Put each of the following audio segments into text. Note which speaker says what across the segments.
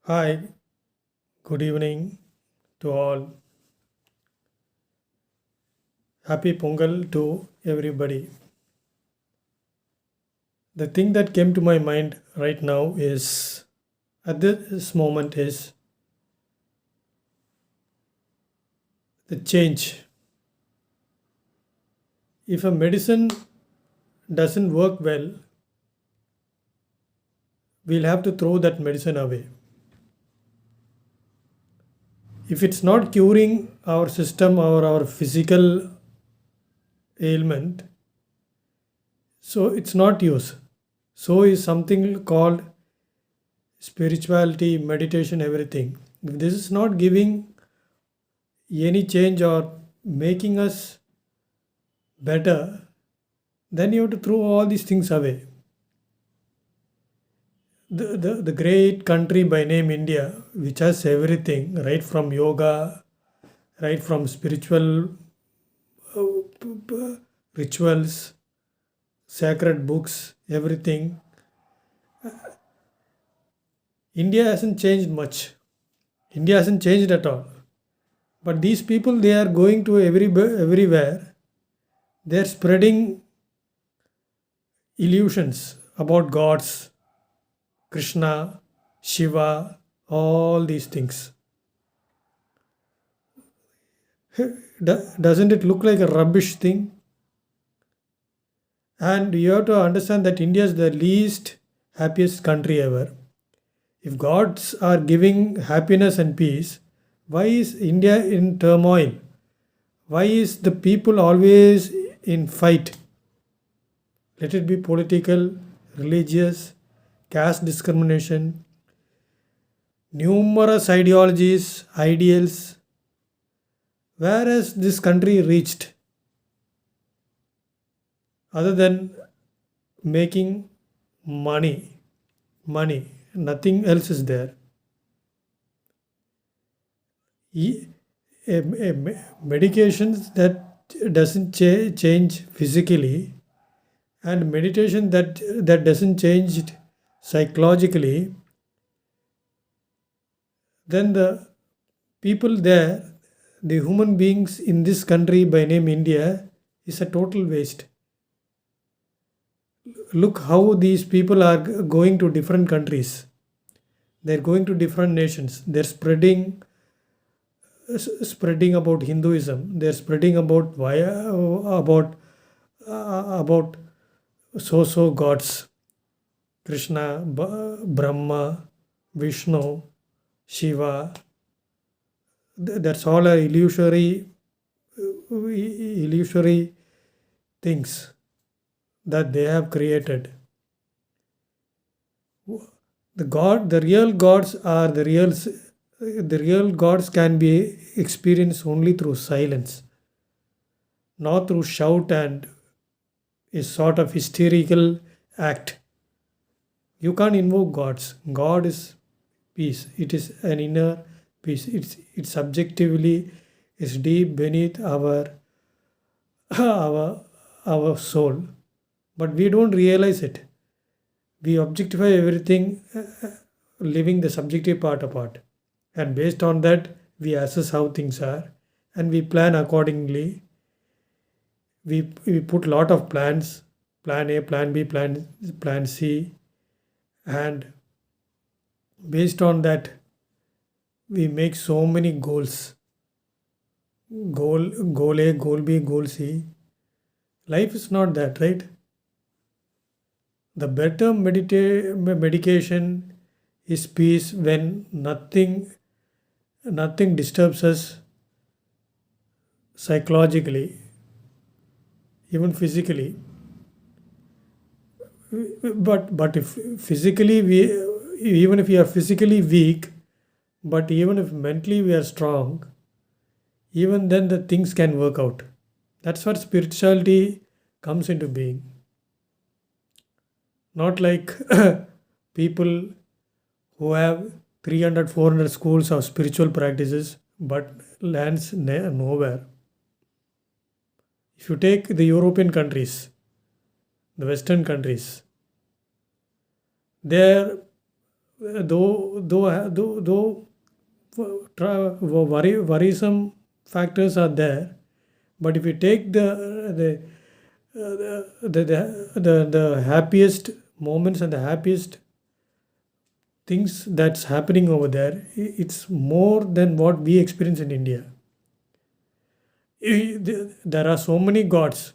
Speaker 1: Hi, good evening to all. Happy Pongal to everybody. The thing that came to my mind right now is at this moment is the change. If a medicine doesn't work well, we'll have to throw that medicine away. If it's not curing our system or our physical ailment, so it's not use. So is something called spirituality, meditation, everything. If this is not giving any change or making us better, then you have to throw all these things away. The great country by name India, which has everything, right from yoga, right from spiritual rituals, sacred books, everything. India hasn't changed much. India hasn't changed at all. But these people, they are going to everywhere. They are spreading illusions about gods, Krishna, Shiva, all these things. Doesn't it look like a rubbish thing? And you have to understand that India is the least happiest country ever. If gods are giving happiness and peace, why is India in turmoil? Why is the people always in fight? Let it be political, religious, caste discrimination, numerous ideologies, ideals. Where has this country reached other than making money? Money, nothing else is there. E- Medications that doesn't change physically and meditation that doesn't change it psychologically, then the people there, the human beings in this country by name India, is a total waste. Look how these people are going to different countries. They're going to different nations. They're spreading about Hinduism. They're spreading about about so gods, Krishna, Brahma, Vishnu, Shiva. That's all are illusory things that they have created. The real gods are the real gods can be experienced only through silence, not through shout and a sort of hysterical act. You can't invoke gods. God is peace. It is an inner peace. It's subjectively is deep beneath our our our soul, but we don't realize it. We objectify everything, leaving the subjective part apart, and based on that, we assess how things are, and we plan accordingly. We put lot of plans, plan A, plan B, plan C, and based on that, we make so many goals. Goal A, goal B, goal C. Life is not that, right? The better medication is peace when nothing disturbs us psychologically, even physically. But if physically we, even if we are physically weak, but even if mentally we are strong, even then the things can work out. That's what spirituality comes into being. Not like people who have 300, 400 schools of spiritual practices but lands nowhere. If you take the European countries, the Western countries, their though worrisome factors are there, but if you take the happiest moments and the happiest things that's happening over there, it's more than what we experience in India. There are so many gods.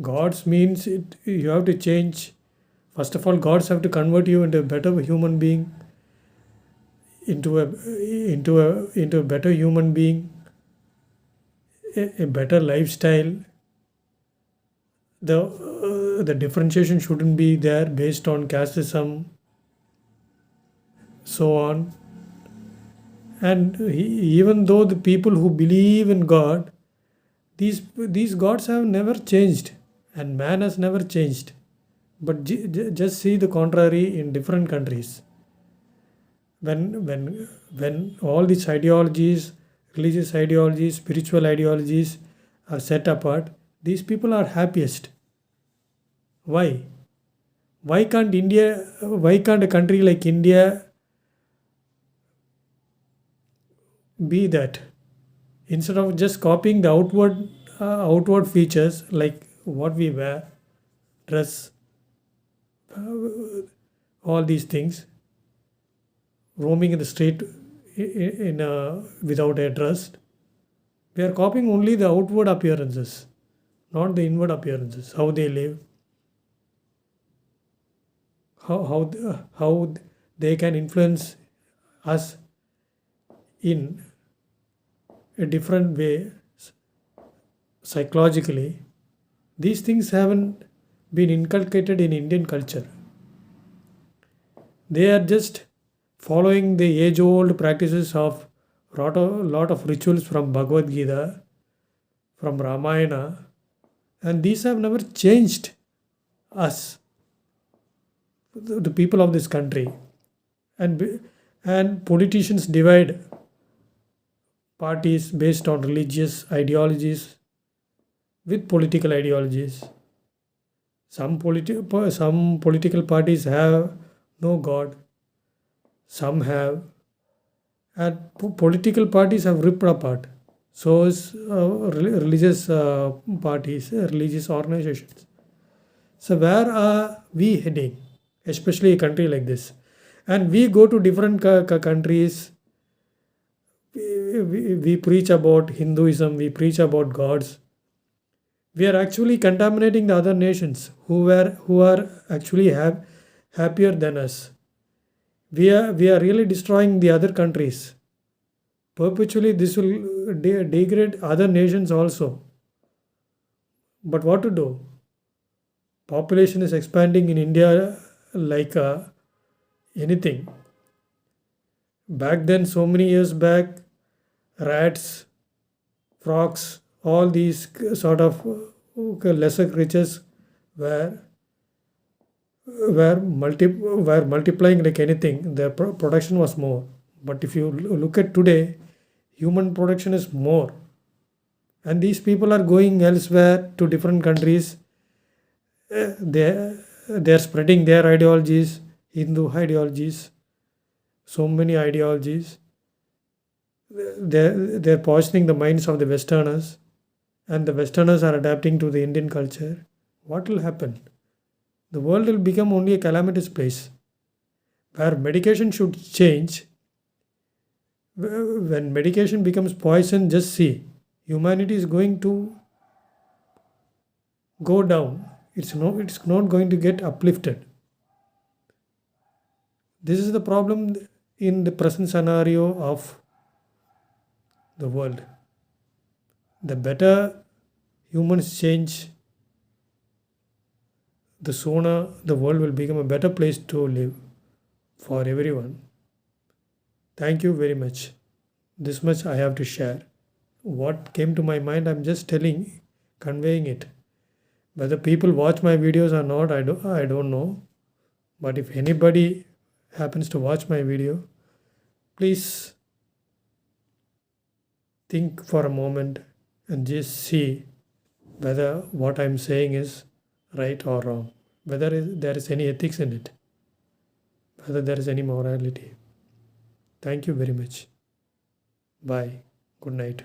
Speaker 1: Gods means it, you have to change. First of all, gods have to convert you into a better human being, into a better human being, a better lifestyle. The differentiation shouldn't be there based on casteism, so on. And even though the people who believe in God, these gods have never changed, and man has never changed. But just see the contrary in different countries. When all these ideologies, religious ideologies, spiritual ideologies are set apart, these people are happiest. Why? Why can't a country like India be that? Instead of just copying the outward features like what we wear, dress, all these things, roaming in the street without a dress, we are copying only the outward appearances, not the inward appearances, how they live, how they can influence us in a different way psychologically. These things haven't been inculcated in Indian culture. They are just following the age old practices of lot of rituals from Bhagavad Gita, from Ramayana, and these have never changed us, the people of this country. And politicians divide parties based on religious ideologies with political ideologies. Some political parties have no God, some have, and political parties have ripped apart. So is religious parties, religious organizations. So where are we heading, especially a country like this? And we go to different countries. We preach about Hinduism. We preach about gods. We are actually contaminating the other nations who are actually happier than us. We are really destroying the other countries. Perpetually, this will degrade other nations also. But what to do? Population is expanding in India like anything. Back then, so many years back, rats, frogs, all these sort of lesser creatures were were multiplying like anything. The production was more. But if you look at today, human production is more, and these people are going elsewhere to different countries. They are spreading their ideologies, Hindu ideologies, so many ideologies. They're poisoning the minds of the Westerners, and the Westerners are adapting to the Indian culture. What will happen? The world will become only a calamitous place where medication should change. When medication becomes poison, just see, humanity is going to go down. It's not going to get uplifted. This is the problem in the present scenario of the world. The better humans change, the sooner the world will become a better place to live for everyone. Thank you very much. This much I have to share. What came to my mind, I'm just telling, conveying it. Whether people watch my videos or not, I don't know. But if anybody happens to watch my video, please think for a moment and just see whether what I'm saying is right or wrong, whether there is any ethics in it. whether there is any morality. Thank you very much. Bye. Good night.